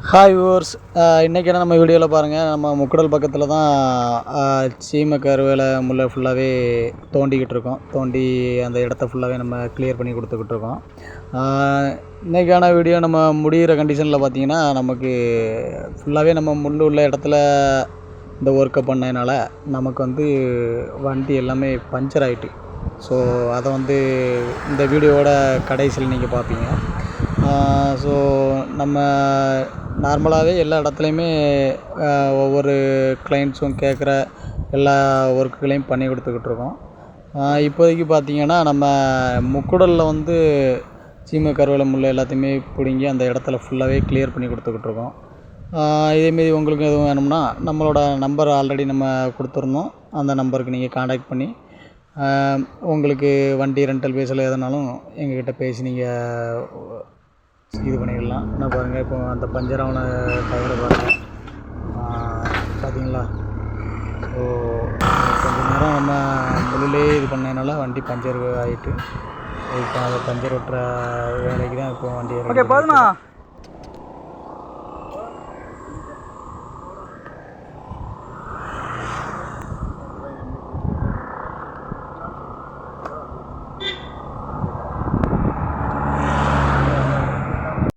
Hi viewers, இன்றைக்கான நம்ம வீடியோவில் பாருங்கள். நம்ம முக்கடல் பக்கத்தில் தான் சீமை கருவேல முல்லை ஃபுல்லாகவே தோண்டிக்கிட்டு இருக்கோம். தோண்டி அந்த இடத்த ஃபுல்லாகவே நம்ம கிளியர் பண்ணி கொடுத்துக்கிட்டு இருக்கோம். இன்றைக்கான வீடியோ நம்ம முடிகிற கண்டிஷனில் பார்த்திங்கன்னா, நமக்கு ஃபுல்லாகவே நம்ம முள் உள்ள இடத்துல இந்த ஒர்க்கை பண்ணதுனால நமக்கு வண்டி எல்லாமே பஞ்சர் ஆகிட்டு. ஸோ அதை இந்த வீடியோவோட கடைசியில் நீங்கள் பார்ப்பீங்க. ஸோ நம்ம நார்மலாகவே எல்லா இடத்துலையுமே ஒவ்வொரு கிளைண்ட்ஸும் கேட்குற எல்லா ஒர்க்குகளையும் பண்ணி கொடுத்துக்கிட்டு இருக்கோம். இப்போதைக்கு பார்த்திங்கன்னா, நம்ம முக்கூடலில் சீமை கருவேல முள் எல்லாத்தையுமே பிடுங்கி அந்த இடத்துல ஃபுல்லாகவே கிளியர் பண்ணி கொடுத்துக்கிட்டு இருக்கோம். இதேமாரி உங்களுக்கு எதுவும் வேணும்னா நம்மளோட நம்பர் ஆல்ரெடி நம்ம கொடுத்துருந்தோம். அந்த நம்பருக்கு நீங்கள் காண்டாக்ட் பண்ணி உங்களுக்கு வண்டி ரெண்டல் பேஸில் எதுனாலும் எங்ககிட்ட பேசி நீங்கள் இது பண்ணிடலாம். என்ன பாருங்கள், இப்போ அந்த பஞ்சரான டயரை பாருங்கள், பார்த்தீங்களா? ஸோ கொஞ்சம் நேரம் நம்ம முள்ளிலே இது பண்ணதுனால வண்டி பஞ்சர் ஆகிட்டு, இப்போ அந்த பஞ்சர் ஒட்டுற வேலைக்கு தான் இப்போ வண்டி. ஓகே, போதுமா?